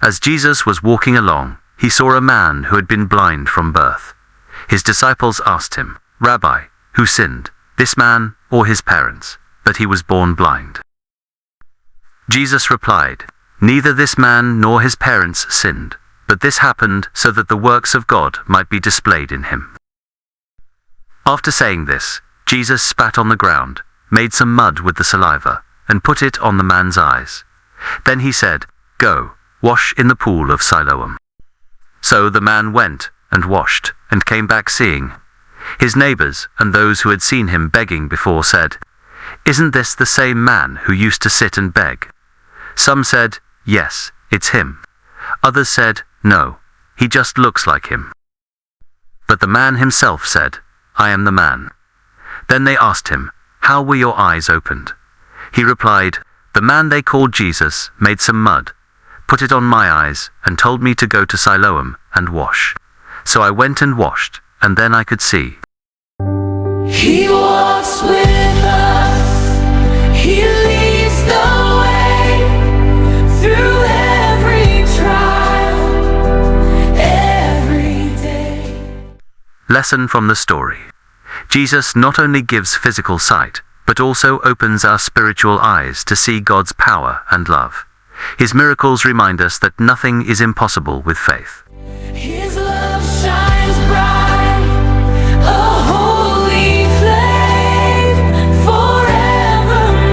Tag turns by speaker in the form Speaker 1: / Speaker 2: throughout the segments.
Speaker 1: As Jesus was walking along, he saw a man who had been blind from birth. His disciples asked him, "Rabbi, who sinned, this man or his parents, that he was born blind?" Jesus replied, "Neither this man nor his parents sinned, but this happened so that the works of God might be displayed in him." After saying this, Jesus spat on the ground, made some mud with the saliva, and put it on the man's eyes. Then he said, "Go, wash in the pool of Siloam." So the man went and washed, and came back seeing. His neighbors and those who had seen him begging before said, "Isn't this the same man who used to sit and beg?" Some said, "Yes, it's him." Others said, "No, he just looks like him." But the man himself said, "I am the man." Then they asked him, "How were your eyes opened?" He replied, "The man they called Jesus made some mud, put it on my eyes, and told me to go to Siloam and wash. So I went and washed, and then I could see."
Speaker 2: He walks with us, he leads the way through every trial, every day.
Speaker 1: Lesson from the story. Jesus not only gives physical sight, but also opens our spiritual eyes to see God's power and love. His miracles remind us that nothing is impossible with faith.
Speaker 2: His love shines bright, a holy flame, forevermore.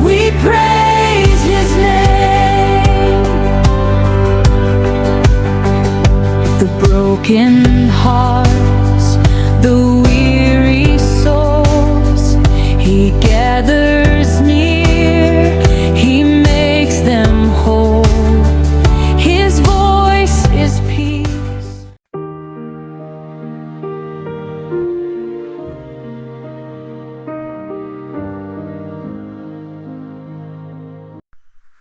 Speaker 2: We praise his name. The broken hearts, the weary souls, he gathers near, he makes them whole. His voice is peace.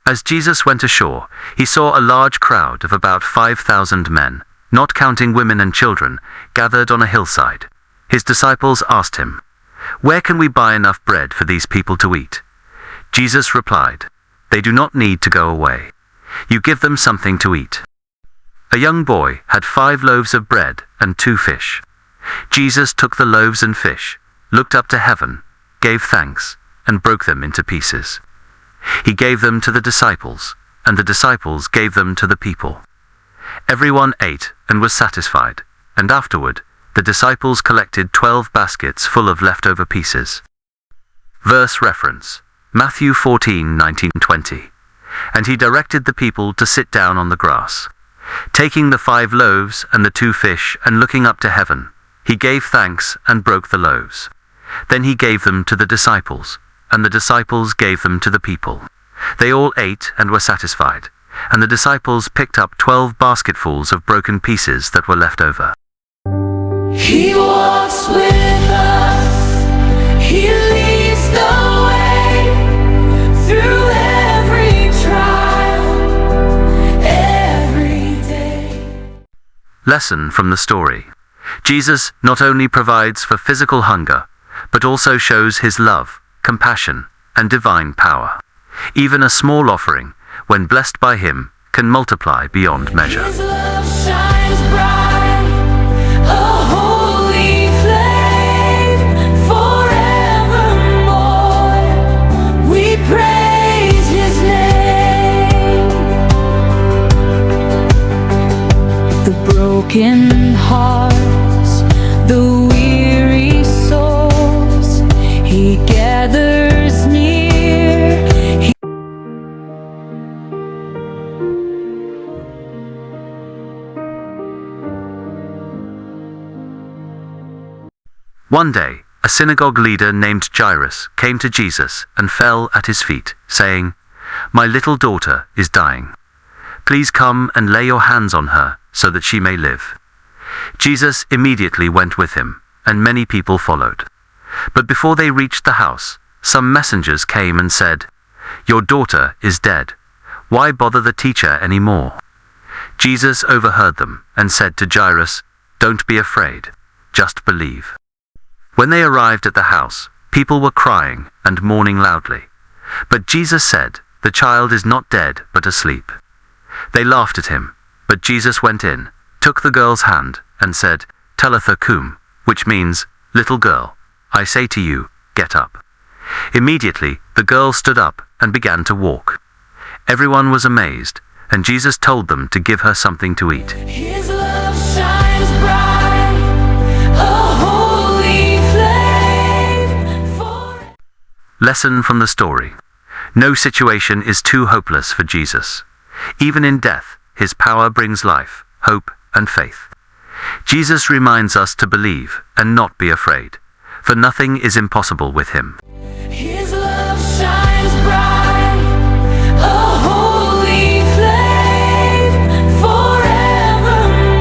Speaker 1: As Jesus went ashore, he saw a large crowd of about 5,000 men, not counting women and children, gathered on a hillside. His disciples asked him, "Where can we buy enough bread for these people to eat?" Jesus replied, "They do not need to go away. You give them something to eat." A young boy had 5 loaves of bread and 2 fish. Jesus took the loaves and fish, looked up to heaven, gave thanks, and broke them into pieces. He gave them to the disciples, and the disciples gave them to the people. Everyone ate and was satisfied, and afterward, the disciples collected 12 baskets full of leftover pieces. Verse reference, Matthew 14:19-20. And he directed the people to sit down on the grass. Taking the 5 loaves and the 2 fish and looking up to heaven, he gave thanks and broke the loaves. Then he gave them to the disciples, and the disciples gave them to the people. They all ate and were satisfied, and the disciples picked up 12 basketfuls of broken pieces that were left over.
Speaker 2: He walks with us, he leads the way through every trial, every day.
Speaker 1: Lesson from the story. Jesus not only provides for physical hunger, but also shows his love, compassion, and divine power. Even a small offering, when blessed by him, can multiply beyond measure.
Speaker 2: His love shines bright, a holy flame, forevermore. We praise his name. The broken hearts, the weary souls, he gathers near.
Speaker 1: One day, a synagogue leader named Jairus came to Jesus and fell at his feet, saying, "My little daughter is dying. Please come and lay your hands on her so that she may live." Jesus immediately went with him, and many people followed. But before they reached the house, some messengers came and said, "Your daughter is dead. Why bother the teacher any more?" Jesus overheard them and said to Jairus, "Don't be afraid, just believe." When they arrived at the house, people were crying and mourning loudly. But Jesus said, "The child is not dead, but asleep." They laughed at him, but Jesus went in, took the girl's hand, and said, "Talitha cum," which means, "Little girl, I say to you, get up." Immediately, the girl stood up and began to walk. Everyone was amazed, and Jesus told them to give her something to eat.
Speaker 2: His love shines bright, a holy flame for...
Speaker 1: Lesson from the story. No situation is too hopeless for Jesus. Even in death, his power brings life, hope, and faith. Jesus reminds us to believe and not be afraid, for nothing is impossible with him.
Speaker 2: His love shines bright, a holy flame forevermore.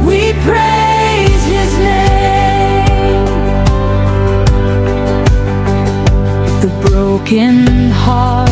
Speaker 2: We praise his name. The broken heart